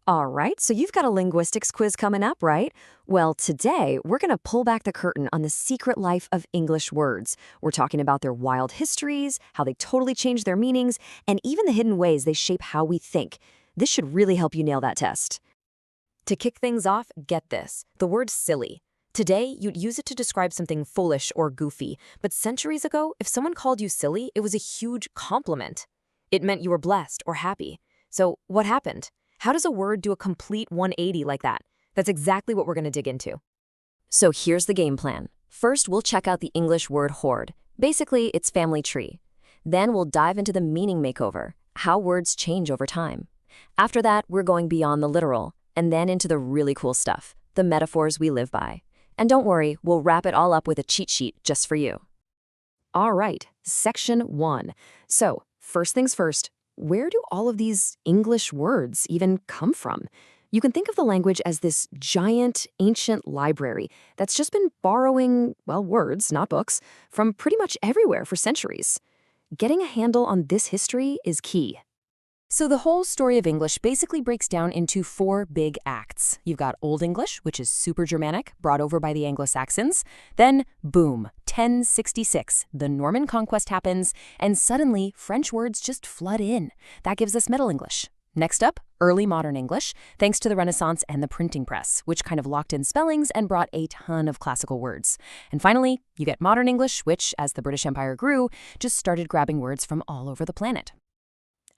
All right, so you've got a linguistics quiz coming up, right? Well, today we're going to pull back the curtain on the secret life of English words. We're talking about their wild histories, how they totally change their meanings, and even the hidden ways they shape how we think. This should really help you nail that test. To kick things off, get this, the word silly. Today, you'd use it to describe something foolish or goofy, but centuries ago, if someone called you silly, it was a huge compliment. It meant you were blessed or happy. So what happened? How does a word do a complete 180 like that? That's exactly what we're going to dig into. So here's the game plan. First, we'll check out the English word hoard. Basically, it's family tree. Then we'll dive into the meaning makeover, how words change over time. After that, we're going beyond the literal, and then into the really cool stuff, the metaphors we live by. And don't worry, we'll wrap it all up with a cheat sheet just for you. All right, section 1. So, first things first, where do all of these English words even come from? You can think of the language as this giant, ancient library that's just been borrowing, well, words, not books, from pretty much everywhere for centuries. Getting a handle on this history is key. So the whole story of English basically breaks down into 4 big acts. You've got Old English, which is super Germanic, brought over by the Anglo-Saxons. Then, boom, 1066, the Norman conquest happens, and suddenly French words just flood in. That gives us Middle English. Next up, Early Modern English, thanks to the Renaissance and the printing press, which kind of locked in spellings and brought a ton of classical words. And finally, you get Modern English, which, as the British Empire grew, just started grabbing words from all over the planet.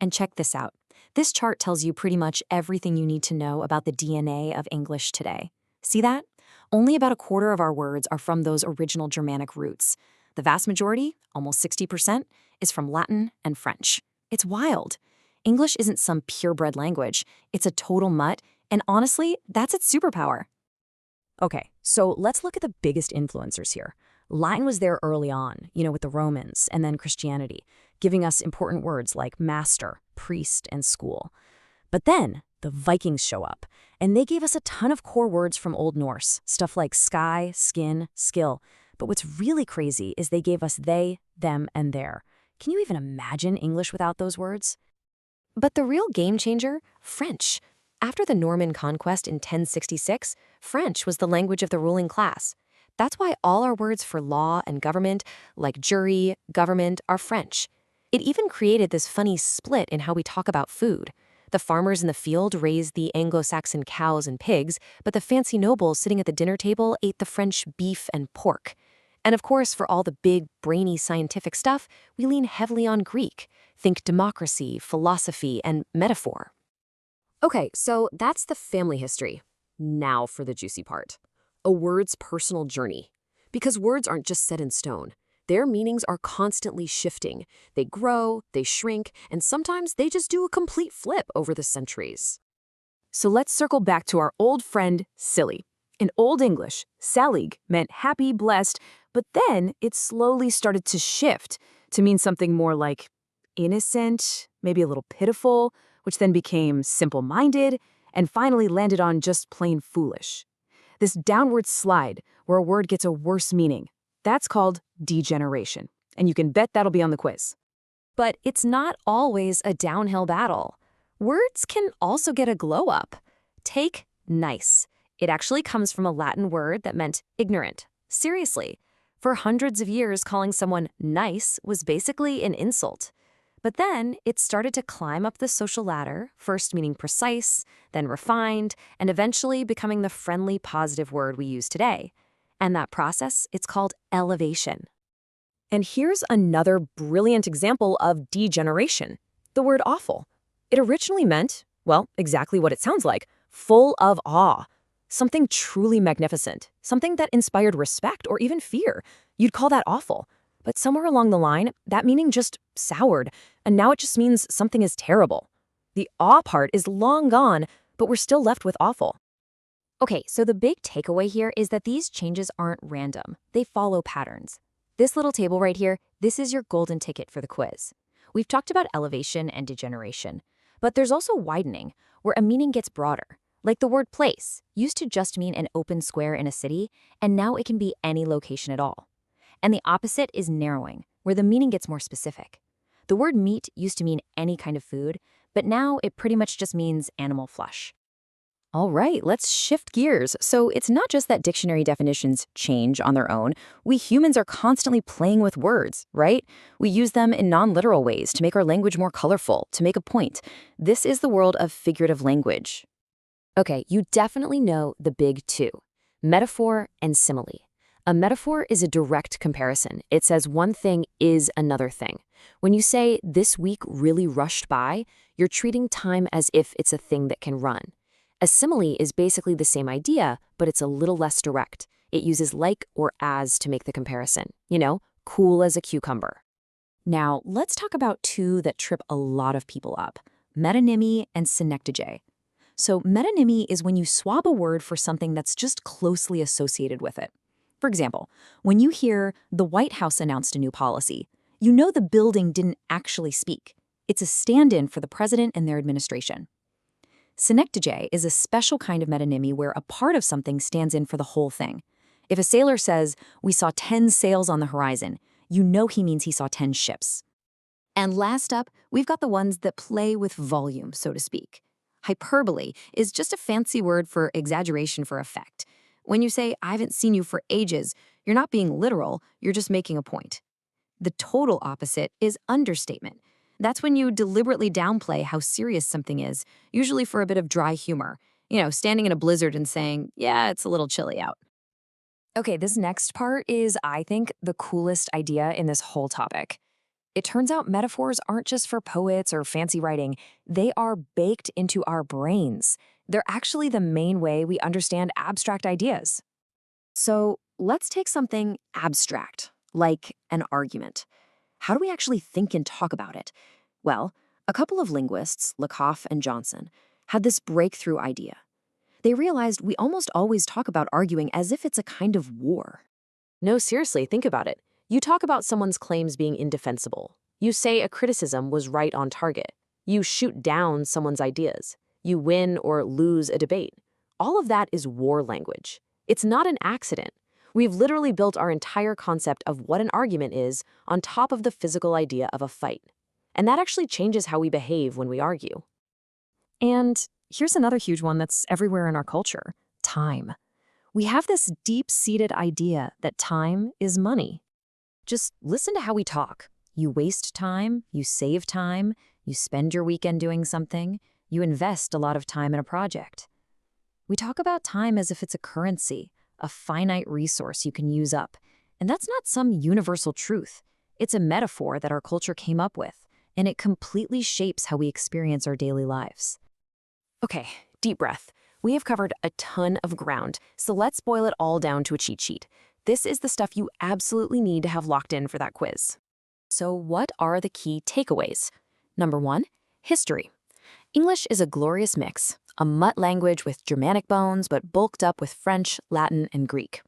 And check this out. This chart tells you pretty much everything you need to know about the DNA of English today. See that? Only about a quarter of our words are from those original Germanic roots. The vast majority, almost 60%, is from Latin and French. It's wild. English isn't some purebred language. It's a total mutt, and honestly, that's its superpower. Okay, so let's look at the biggest influencers here. Latin was there early on, with the Romans, and then Christianity, giving us important words like master, priest, and school. But then the Vikings show up, and they gave us a ton of core words from Old Norse, stuff like sky, skin, skill. But what's really crazy is they gave us they, them, and their. Can you even imagine English without those words? But the real game changer, French. After the Norman conquest in 1066, French was the language of the ruling class. That's why all our words for law and government, like jury, government, are French. It even created this funny split in how we talk about food. The farmers in the field raised the Anglo-Saxon cows and pigs, but the fancy nobles sitting at the dinner table ate the French beef and pork. And of course, for all the big, brainy scientific stuff, we lean heavily on Greek. Think democracy, philosophy, and metaphor. Okay, so that's the family history. Now for the juicy part. A word's personal journey. Because words aren't just set in stone. Their meanings are constantly shifting. They grow, they shrink, and sometimes they just do a complete flip over the centuries. So let's circle back to our old friend, silly. In Old English, salig meant happy, blessed, but then it slowly started to shift to mean something more like innocent, maybe a little pitiful, which then became simple-minded, and finally landed on just plain foolish. This downward slide, where a word gets a worse meaning, that's called degeneration. And you can bet that'll be on the quiz. But it's not always a downhill battle. Words can also get a glow up. Take nice. It actually comes from a Latin word that meant ignorant. Seriously. For hundreds of years, calling someone nice was basically an insult. But then it started to climb up the social ladder, first meaning precise, then refined, and eventually becoming the friendly, positive word we use today. And that process, it's called elevation. And here's another brilliant example of degeneration, the word awful. It originally meant, well, exactly what it sounds like, full of awe. Something truly magnificent, something that inspired respect or even fear. You'd call that awful. But somewhere along the line, that meaning just soured, and now it just means something is terrible. The awe part is long gone, but we're still left with awful. Okay, so the big takeaway here is that these changes aren't random. They follow patterns. This little table right here, this is your golden ticket for the quiz. We've talked about elevation and degeneration, but there's also widening, where a meaning gets broader. Like the word place, used to just mean an open square in a city, and now it can be any location at all. And the opposite is narrowing, where the meaning gets more specific. The word meat used to mean any kind of food, but now it pretty much just means animal flesh. All right, let's shift gears. So it's not just that dictionary definitions change on their own. We humans are constantly playing with words, right? We use them in non-literal ways to make our language more colorful, to make a point. This is the world of figurative language. Okay, you definitely know the big two, metaphor and simile. A metaphor is a direct comparison. It says one thing is another thing. When you say, this week really rushed by, you're treating time as if it's a thing that can run. A simile is basically the same idea, but it's a little less direct. It uses like or as to make the comparison. Cool as a cucumber. Now, let's talk about two that trip a lot of people up, metonymy and synecdoche. So metonymy is when you swap a word for something that's just closely associated with it. For example, when you hear the White House announced a new policy, you know the building didn't actually speak. It's a stand-in for the president and their administration. Synecdoche is a special kind of metonymy where a part of something stands in for the whole thing. If a sailor says, "We saw 10 sails on the horizon," you know he means he saw 10 ships. And last up, we've got the ones that play with volume, so to speak. Hyperbole is just a fancy word for exaggeration for effect. When you say, "I haven't seen you for ages," you're not being literal, you're just making a point. The total opposite is understatement. That's when you deliberately downplay how serious something is, usually for a bit of dry humor. Standing in a blizzard and saying, "Yeah, it's a little chilly out." Okay, this next part is, I think, the coolest idea in this whole topic. It turns out metaphors aren't just for poets or fancy writing. They are baked into our brains. They're actually the main way we understand abstract ideas. So let's take something abstract, like an argument. How do we actually think and talk about it? Well, a couple of linguists, Lakoff and Johnson, had this breakthrough idea. They realized we almost always talk about arguing as if it's a kind of war. No, seriously, think about it. You talk about someone's claims being indefensible. You say a criticism was right on target. You shoot down someone's ideas. You win or lose a debate. All of that is war language. It's not an accident. We've literally built our entire concept of what an argument is on top of the physical idea of a fight. And that actually changes how we behave when we argue. And here's another huge one that's everywhere in our culture: time. We have this deep-seated idea that time is money. Just listen to how we talk. You waste time, you save time, you spend your weekend doing something, you invest a lot of time in a project. We talk about time as if it's a currency, a finite resource you can use up. And that's not some universal truth. It's a metaphor that our culture came up with, and it completely shapes how we experience our daily lives. Okay, deep breath. We have covered a ton of ground, so let's boil it all down to a cheat sheet. This is the stuff you absolutely need to have locked in for that quiz. So what are the key takeaways? Number 1, history. English is a glorious mix, a mutt language with Germanic bones but bulked up with French, Latin, and Greek.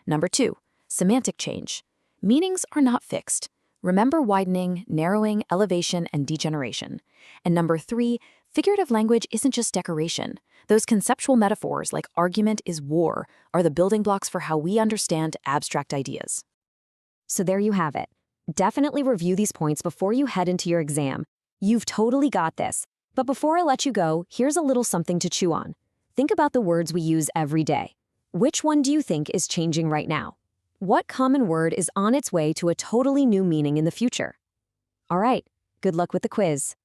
Number 2, semantic change. Meanings are not fixed. Remember widening, narrowing, elevation, and degeneration. And number 3, figurative language isn't just decoration. Those conceptual metaphors like argument is war are the building blocks for how we understand abstract ideas. So there you have it. Definitely review these points before you head into your exam. You've totally got this. But before I let you go, here's a little something to chew on. Think about the words we use every day. Which one do you think is changing right now? What common word is on its way to a totally new meaning in the future? All right, good luck with the quiz.